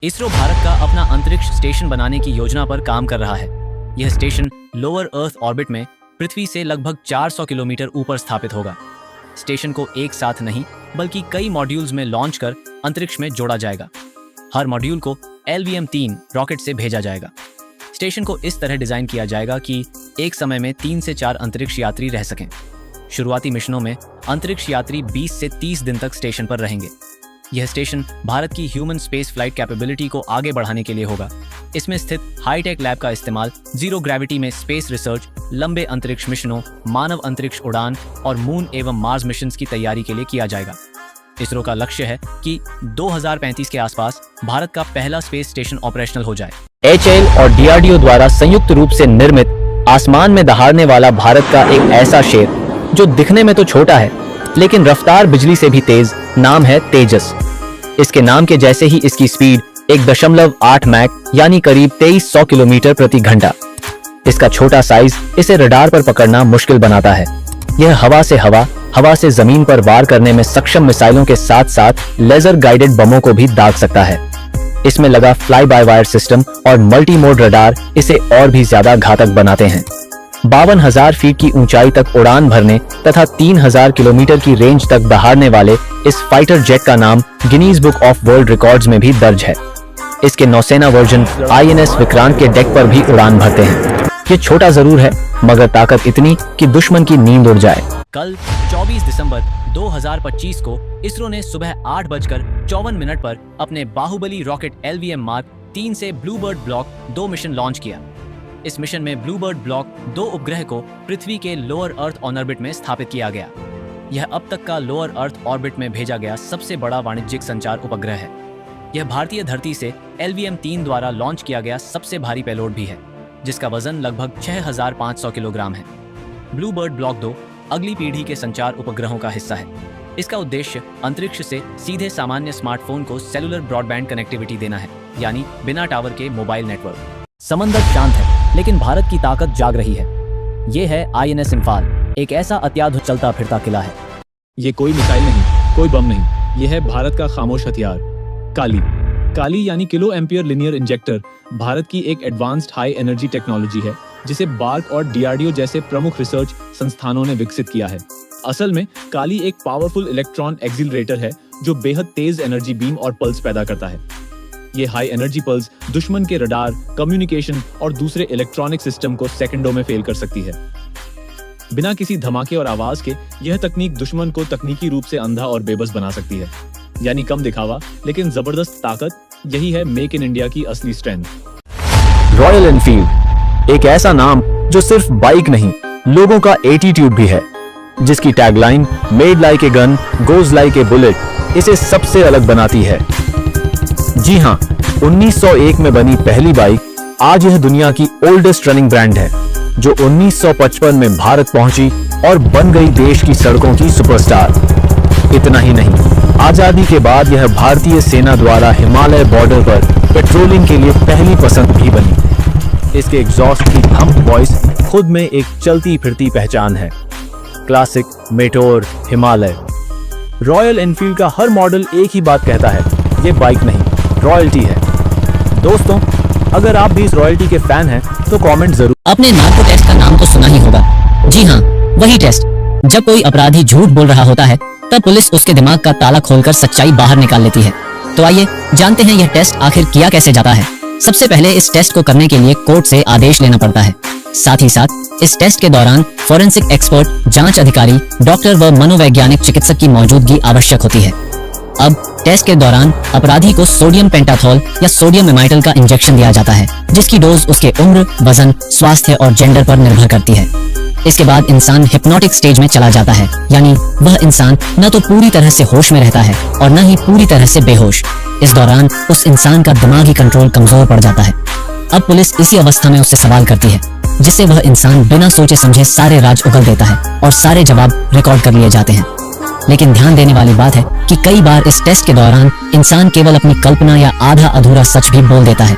इसरो भारत का अपना अंतरिक्ष स्टेशन बनाने की योजना पर काम कर रहा है। यह स्टेशन लोअर अर्थ ऑर्बिट में पृथ्वी से लगभग 400 किलोमीटर ऊपर स्थापित होगा। स्टेशन को एक साथ नहीं बल्कि कई मॉड्यूल्स में लॉन्च कर अंतरिक्ष में जोड़ा जाएगा। हर मॉड्यूल को LVM-3 रॉकेट से भेजा जाएगा। स्टेशन को इस तरह डिजाइन किया जाएगा कि एक समय में 3 से 4 अंतरिक्ष यात्री रह सकें। शुरुआती मिशनों में अंतरिक्ष यात्री 20 से 30 दिन तक स्टेशन पर रहेंगे। यह स्टेशन भारत की ह्यूमन स्पेस फ्लाइट कैपेबिलिटी को आगे बढ़ाने के लिए होगा। इसमें स्थित हाईटेक लैब का इस्तेमाल जीरो ग्रेविटी में स्पेस रिसर्च, लंबे अंतरिक्ष मिशनों, मानव अंतरिक्ष उड़ान और मून एवं मार्स मिशंस की तैयारी के लिए किया जाएगा। इसरो का लक्ष्य है कि 2035 के आसपास भारत का पहला स्पेस स्टेशन ऑपरेशनल हो जाए। HAL और DRDO द्वारा संयुक्त रूप से निर्मित आसमान में दहाड़ने वाला भारत का एक ऐसा शेर जो दिखने में तो छोटा है लेकिन रफ्तार बिजली से भी तेज, नाम है तेजस। इसके नाम के जैसे ही इसकी स्पीड 1.8 मैक यानी करीब 2300 किलोमीटर प्रति घंटा। इसका छोटा साइज इसे रडार पर पकड़ना मुश्किल बनाता है। यह हवा से जमीन पर वार करने में सक्षम मिसाइलों के साथ साथ लेजर गाइडेड बमों को भी दाग सकता है। इसमें लगा फ्लाई बाय वायर सिस्टम और मल्टी मोड रडार इसे और भी ज्यादा घातक बनाते हैं। 52,000 फीट की ऊंचाई तक उड़ान भरने तथा 3,000 किलोमीटर की रेंज तक दहाड़ने वाले इस फाइटर जेट का नाम Guinness book of world records में भी दर्ज है। इसके नौसेना वर्जन INS विक्रांत के डेक पर भी उड़ान भरते हैं। ये छोटा जरूर है मगर ताकत इतनी कि दुश्मन की नींद उड़ जाए। कल 24 दिसंबर 2025 को इसरो ने सुबह 8:54 पर अपने बाहुबली रॉकेट LVM मार्क 3 से ब्लूबर्ड ब्लॉक 2 मिशन लॉन्च किया। इस मिशन में ब्लूबर्ड ब्लॉक 2 उपग्रह को पृथ्वी के लोअर अर्थ ऑर्बिट में स्थापित किया गया। यह अब तक का लोअर अर्थ ऑर्बिट में भेजा गया सबसे बड़ा वाणिज्यिक संचार उपग्रह है। यह भारतीय धरती से LVM-3 द्वारा लॉन्च किया गया सबसे भारी पेलोड भी है, जिसका वजन लगभग 6,500 किलोग्राम है। ब्लूबर्ड ब्लॉक 2 अगली पीढ़ी के संचार उपग्रहों का हिस्सा है। इसका उद्देश्य अंतरिक्ष से सीधे सामान्य स्मार्टफोन को सेलुलर ब्रॉडबैंड कनेक्टिविटी देना है, यानी बिना टावर के मोबाइल नेटवर्क। समंदर शांत है लेकिन भारत की ताकत जाग रही है। ये है INS इम्फाल, एक ऐसा अत्याधुनिक चलता फिरता किला है। ये कोई मिसाइल नहीं, कोई बम नहीं, ये है भारत का खामोश हथियार, काली यानी kilo ampere linear injector Bharat की एक एडवांस्ड हाई एनर्जी टेक्नोलॉजी है जिसे बार्क और DRDO जैसे प्रमुख रिसर्च संस्थानों ने विकसित किया है। असल में काली एक पावरफुल इलेक्ट्रॉन एक्सिलरेटर है जो बेहद तेज एनर्जी बीम और पल्स पैदा करता है। ये हाई एनर्जी पल्स दुश्मन के रडार, कम्युनिकेशन और दूसरे इलेक्ट्रॉनिक सिस्टम को सेकंडों में फेल कर सकती है। बिना किसी धमाके और आवाज के यह तकनीक दुश्मन को तकनीकी रूप से अंधा और बेबस बना सकती है। यानी कम दिखावा लेकिन जबरदस्त ताकत, यही है मेक इन इंडिया की असली स्ट्रेंथ। रॉयल एनफील्ड एक ऐसा नाम जो सिर्फ बाइक नहीं, लोगों का एटीट्यूड भी है, जिसकी tagline made like a gun goes like a bullet इसे सबसे अलग बनाती है। जी हाँ, 1901 में बनी पहली बाइक आज यह दुनिया की ओल्डेस्ट रनिंग ब्रांड है, जो 1955 में भारत पहुंची और बन गई देश की सड़कों की सुपरस्टार। इतना ही नहीं, आजादी के बाद यह भारतीय सेना द्वारा हिमालय बॉर्डर पर पेट्रोलिंग के लिए पहली पसंद भी बनी। इसके एग्जॉस्ट की थंब वॉइस खुद में एक चलती फिरती पहचान है। क्लासिक, मेटोर, हिमालय। रॉयल एनफील्ड का हर मॉडल एक ही बात कहता है, ये बाइक नहीं, रॉयल्टी है। दोस्तों, अगर आप भी इस रॉयल्टी के फैन हैं तो कमेंट जरूर। आपने नार्को टेस्ट का नाम तो सुना ही होगा। जी हाँ, वही टेस्ट। जब कोई अपराधी झूठ बोल रहा होता है तब पुलिस उसके दिमाग का ताला खोलकर सच्चाई बाहर निकाल लेती है। तो आइए जानते हैं यह टेस्ट आखिर किया कैसे जाता है। सबसे पहले इस टेस्ट को करने के लिए कोर्ट से आदेश लेना पड़ता है। साथ ही साथ इस टेस्ट के दौरान फोरेंसिक एक्सपर्ट, जांच अधिकारी, डॉक्टर व मनोवैज्ञानिक चिकित्सक की मौजूदगी आवश्यक होती है। अब टेस्ट के दौरान अपराधी को सोडियम पेंटाथॉल या सोडियम एमाइटल का इंजेक्शन दिया जाता है, जिसकी डोज उसके उम्र, वजन, स्वास्थ्य और जेंडर पर निर्भर करती है। इसके बाद इंसान हिप्नोटिक स्टेज में चला जाता है, यानी वह इंसान न तो पूरी तरह से होश में रहता है और न ही पूरी तरह से बेहोश। इस दौरान उस इंसान का दिमागी कंट्रोल कमजोर पड़ जाता है। अब पुलिस इसी अवस्था में उससे सवाल करती है, जिससे वह इंसान बिना सोचे समझे सारे राज उगल देता है और सारे जवाब रिकॉर्ड कर लिए जाते हैं। लेकिन ध्यान देने वाली बात है कि कई बार इस टेस्ट के दौरान इंसान केवल अपनी कल्पना या आधा अधूरा सच भी बोल देता है।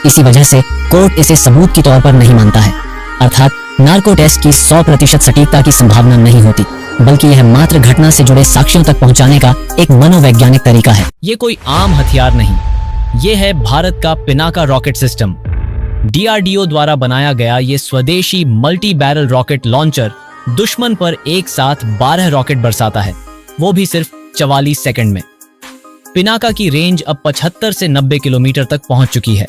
इसी वजह से कोर्ट इसे सबूत के तौर पर नहीं मानता है। अर्थात नार्को टेस्ट की 100% सटीकता की संभावना नहीं होती, बल्कि यह मात्र घटना से जुड़े साक्ष्यों तक पहुंचाने का एक मनोवैज्ञानिक तरीका है। ये कोई आम हथियार नहीं, ये है भारत का पिनाका रॉकेट सिस्टम। डीआरडीओ द्वारा बनाया गया ये स्वदेशी मल्टी बैरल रॉकेट लॉन्चर दुश्मन पर एक साथ 12 रॉकेट बरसाता है, वो भी सिर्फ 44 सेकंड में। पिनाका की रेंज अब 75 से 90 किलोमीटर तक पहुंच चुकी है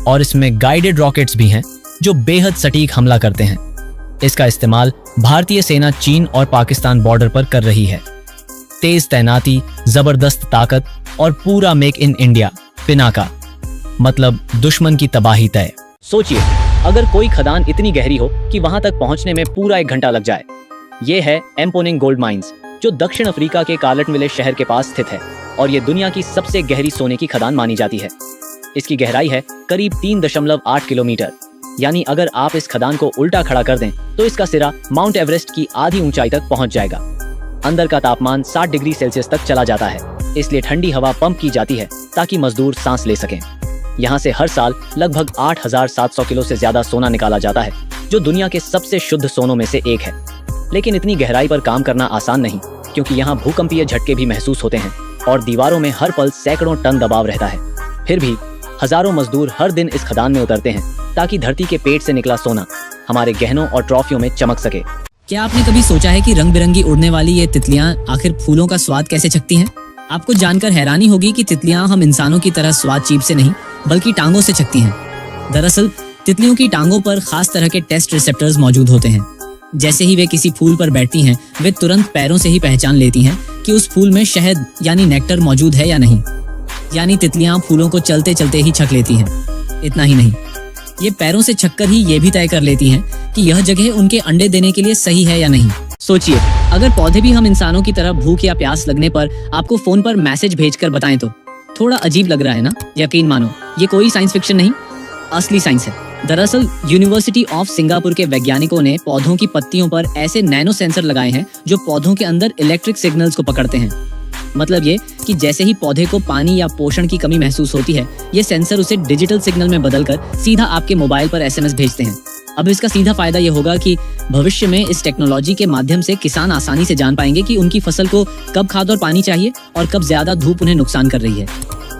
और इसमें गाइडेड रॉकेट्स भी हैं जो बेहद सटीक हमला करते हैं। इसका इस्तेमाल भारतीय सेना चीन और पाकिस्तान बॉर्डर पर कर रही है। तेज तैनाती, जबरदस्त ताकत और पूरा मेक इन इंडिया पिनाका, मतलब दुश्मन की तबाही तय। सोचिए, अगर कोई खदान इतनी गहरी हो कि वहां तक पहुंचने में पूरा 1 घंटा लग जाए। ये है एम्पोनिंग गोल्ड माइंस, जो दक्षिण अफ्रीका के कार्लेटविले शहर के पास स्थित है और ये दुनिया की सबसे गहरी सोने की खदान मानी जाती है। इसकी गहराई है करीब 3.8 किलोमीटर, यानी अगर आप इस खदान को उल्टा खड़ा कर दें तो इसका सिरा माउंट एवरेस्ट की आधी ऊंचाई तक पहुंच जाएगा। अंदर का तापमान 60 डिग्री सेल्सियस तक चला जाता है, इसलिए ठंडी हवा पंप की जाती है ताकि मजदूर सांस ले सकें। यहाँ से हर साल लगभग 8,700 किलो से ज्यादा सोना निकाला जाता है, जो दुनिया के सबसे शुद्ध सोनों में से एक है। लेकिन इतनी गहराई पर काम करना आसान नहीं, क्योंकि यहाँ भूकंपीय झटके भी महसूस होते हैं और दीवारों में हर पल सैकड़ों टन दबाव रहता है। फिर भी हजारों मजदूर हर दिन इस खदान में उतरते हैं ताकि धरती के पेट से निकला सोना हमारे गहनों और ट्रॉफियों में चमक सके। क्या आपने कभी सोचा है कि रंग बिरंगी उड़ने वाली ये तितलियां आखिर फूलों का स्वाद कैसे चखती हैं? आपको जानकर हैरानी होगी कि तितलियां हम इंसानों की तरह स्वाद जीभ से नहीं बल्कि टांगों से चखती हैं। दरअसल तितलियों की टांगों पर खास तरह के टेस्ट रिसेप्टर्स मौजूद होते हैं। जैसे ही वे किसी फूल पर बैठती हैं, वे तुरंत पैरों से ही पहचान लेती हैं कि उस फूल में शहद यानी नेक्टर मौजूद है या नहीं। यानी तितलियां फूलों को चलते चलते ही छक लेती हैं। इतना ही नहीं, ये पैरों से छककर ही ये भी तय कर लेती हैं कि यह जगह उनके अंडे देने के लिए सही है या नहीं। सोचिए, अगर पौधे भी हम इंसानों की तरह भूख या प्यास लगने पर आपको फोन पर मैसेज भेजकर बताएं तो थोड़ा अजीब लग रहा है ना? यकीन मानो, ये कोई साइंस फिक्शन नहीं, असली साइंस है। दरअसल यूनिवर्सिटी ऑफ सिंगापुर के वैज्ञानिकों ने पौधों की पत्तियों पर ऐसे नैनो सेंसर लगाए हैं जो पौधों के अंदर इलेक्ट्रिक सिग्नल्स को पकड़ते हैं। मतलब ये कि जैसे ही पौधे को पानी या पोषण की कमी महसूस होती है, ये सेंसर उसे डिजिटल सिग्नल में बदलकर सीधा आपके मोबाइल पर एसएमएस भेजते हैं। अब इसका सीधा फायदा ये होगा कि भविष्य में इस टेक्नोलॉजी के माध्यम से किसान आसानी से जान पाएंगे कि उनकी फसल को कब खाद और पानी चाहिए और कब ज्यादा धूप उन्हें नुकसान कर रही है।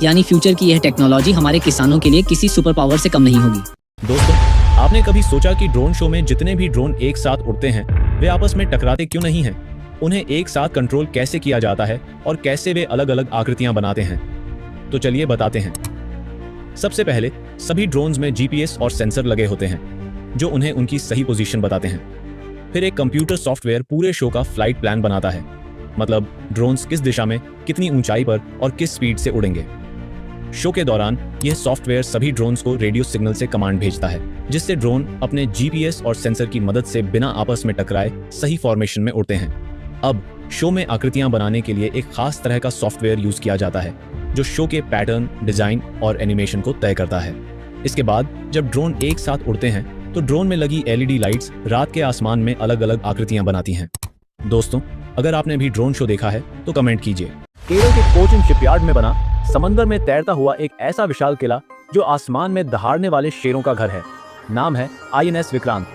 यानी फ्यूचर की यह टेक्नोलॉजी हमारे किसानों के लिए किसी सुपर पावर से कम नहीं होगी। दोस्तों, आपने कभी सोचा कि ड्रोन शो में जितने भी ड्रोन एक साथ उड़ते हैं वे आपस में टकराते क्यों नहीं हैं? उन्हें एक साथ कंट्रोल कैसे किया जाता है और कैसे वे अलग अलग आकृतियां बनाते हैं? तो चलिए बताते हैं। सबसे पहले, सभी ड्रोन्स में जीपीएस और सेंसर लगे होते हैं जो उन्हें उनकी सही पोजीशन बताते हैं। फिर एक कंप्यूटर सॉफ्टवेयर पूरे शो का फ्लाइट प्लान बनाता है, मतलब ड्रोन्स किस दिशा में, कितनी ऊंचाई पर और किस स्पीड से उड़ेंगे। शो के दौरान यह सॉफ्टवेयर सभी ड्रोन्स को रेडियो सिग्नल से कमांड भेजता है, जिससे ड्रोन अपने जीपीएस और सेंसर की मदद से बिना आपस में टकराए सही फॉर्मेशन में उड़ते हैं। अब शो में आकृतियां बनाने के लिए एक खास तरह का सॉफ्टवेयर यूज किया जाता है जो शो के पैटर्न, डिजाइन और एनिमेशन को तय करता है। इसके बाद जब ड्रोन एक साथ उड़ते हैं तो ड्रोन में लगी एलईडी लाइट्स रात के आसमान में अलग अलग आकृतियां बनाती हैं। दोस्तों, अगर आपने भी ड्रोन शो देखा है तो कमेंट कीजिए। केरल के कोचिन शिपयार्ड में बना समंदर में तैरता हुआ एक ऐसा विशाल किला जो आसमान में दहाड़ने वाले शेरों का घर है। नाम है INS विक्रांत।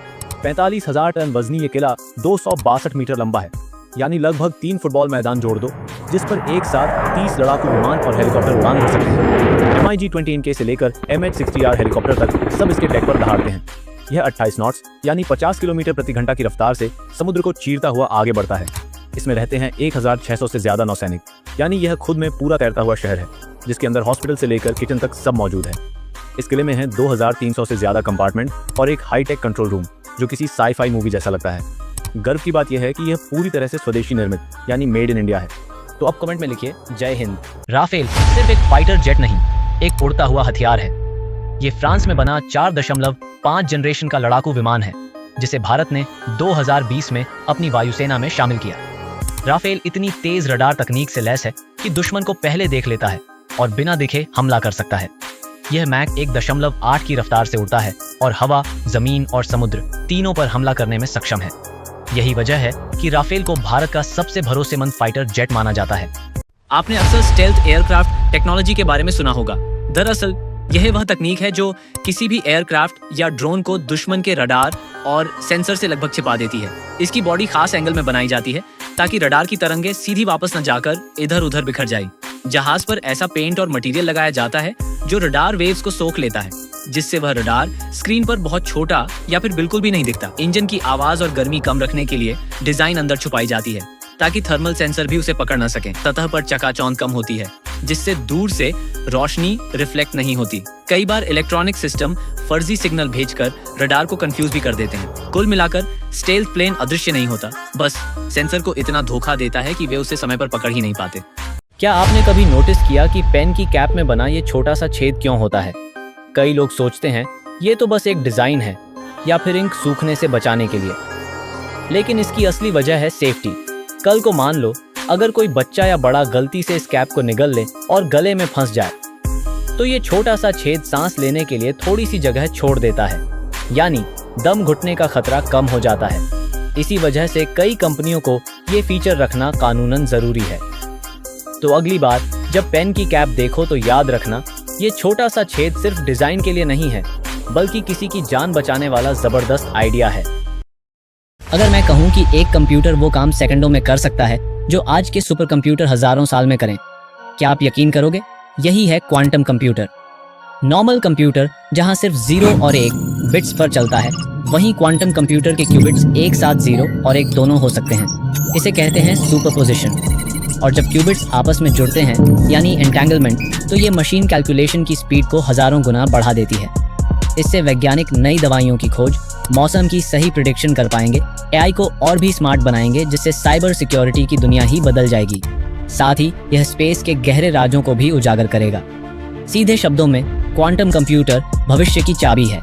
45,000 टन वजनी ये किला 262 मीटर लंबा है, यानी लगभग 3 फुटबॉल मैदान जोड़ दो, जिस पर एक साथ 30 लड़ाकू विमान और हेलीकॉप्टर उड़ान भर सकते हैं। MiG-20 से लेकर MH-60R हेलीकॉप्टर तक सब इसके डेक पर दहाड़ते हैं। यह 28 नॉट्स यानी 50 किलोमीटर प्रति घंटा की रफ्तार से समुद्र को चीरता हुआ आगे बढ़ता है। इसमें रहते हैं 1600 से ज्यादा नौसैनिक, यानी यह खुद में पूरा तैरता हुआ शहर है, जिसके अंदर हॉस्पिटल से लेकर किचन तक सब मौजूद है। इस किले में है 2300 से ज्यादा कंपार्टमेंट और एक हाईटेक कंट्रोल रूम जो किसी साई-फाई मूवी जैसा लगता है। गर्व की बात यह है कि यह पूरी तरह से स्वदेशी निर्मित यानी मेड इन इंडिया है। तो अब कमेंट में लिखिए जय हिंद। राफेल सिर्फ एक फाइटर जेट नहीं, एक उड़ता हुआ हथियार है। ये फ्रांस में बना 4.5 जनरेशन का लड़ाकू विमान है, जिसे भारत ने 2020 में अपनी वायुसेना में शामिल किया। राफेल इतनी तेज रडार तकनीक से लैस है कि दुश्मन को पहले देख लेता है और बिना दिखे हमला कर सकता है। यह मैक 1.8 की रफ्तार से उड़ता है और हवा, जमीन और समुद्र तीनों पर हमला करने में सक्षम है। यही वजह है कि राफेल को भारत का सबसे भरोसेमंद फाइटर जेट माना जाता है। आपने अक्सर स्टेल्थ एयरक्राफ्ट टेक्नोलॉजी के बारे में सुना होगा। दरअसल यह वह तकनीक है जो किसी भी एयरक्राफ्ट या ड्रोन को दुश्मन के रडार और सेंसर से लगभग छिपा देती है। इसकी बॉडी खास एंगल में बनाई जाती है ताकि रडार की तरंगें सीधी वापस न जाकर इधर उधर बिखर जाए। जहाज पर ऐसा पेंट और मटेरियल लगाया जाता है जो रडार वेव्स को सोख लेता है, जिससे वह रडार स्क्रीन पर बहुत छोटा या फिर बिल्कुल भी नहीं दिखता। इंजन की आवाज और गर्मी कम रखने के लिए डिजाइन अंदर छुपाई जाती है ताकि थर्मल सेंसर भी उसे पकड़ न सके। सतह पर चकाचौंध कम होती है जिससे दूर से रोशनी रिफ्लेक्ट नहीं होती। कई बार इलेक्ट्रॉनिक सिस्टम फर्जी सिग्नल भेजकर रडार को कंफ्यूज भी कर देते हैं। कुल मिलाकर स्टेल्थ प्लेन अदृश्य नहीं होता, बस सेंसर को इतना धोखा देता है कि वे उसे समय पर पकड़ ही नहीं पाते। क्या आपने कभी नोटिस किया कि पेन की कैप में बना ये छोटा सा छेद क्यों होता है? कई लोग सोचते हैं ये तो बस एक डिजाइन है या फिर इंक सूखने से बचाने के लिए, लेकिन इसकी असली वजह है सेफ्टी। कल को मान लो अगर कोई बच्चा या बड़ा गलती से इस कैप को निगल ले और गले में फंस जाए, तो ये छोटा सा छेद सांस लेने के लिए थोड़ी सी जगह छोड़ देता है, यानी दम घुटने का खतरा कम हो जाता है। इसी वजह से कई कंपनियों को ये फीचर रखना कानूनन जरूरी है। तो अगली बार जब पेन की कैप देखो तो याद रखना, ये छोटा सा छेद सिर्फ डिजाइन के लिए नहीं है, बल्कि किसी की जान बचाने वाला जबरदस्त आइडिया है। अगर मैं कहूं कि एक कंप्यूटर वो काम सेकंडों में कर सकता है जो आज के सुपर कंप्यूटर हजारों साल में करें, क्या आप यकीन करोगे? यही है क्वांटम कंप्यूटर। नॉर्मल कंप्यूटर जहां सिर्फ 0 और 1 बिट्स पर चलता है, वहीं क्वांटम कंप्यूटर के क्यूबिट्स एक साथ 0 और 1 दोनों हो सकते हैं। इसे कहते हैं सुपरपोजिशन। और जब क्यूबिट्स आपस में जुड़ते हैं यानी एंटेंगलमेंट, तो ये मशीन कैलकुलेशन की स्पीड को हजारों गुना बढ़ा देती है। इससे वैज्ञानिक नई दवाइयों की खोज, मौसम की सही प्रिडिक्शन कर पाएंगे, एआई को और भी स्मार्ट बनाएंगे, जिससे साइबर सिक्योरिटी की दुनिया ही बदल जाएगी। साथ ही यह स्पेस के गहरे राजों को भी उजागर करेगा। सीधे शब्दों में क्वांटम कंप्यूटर भविष्य की चाबी है।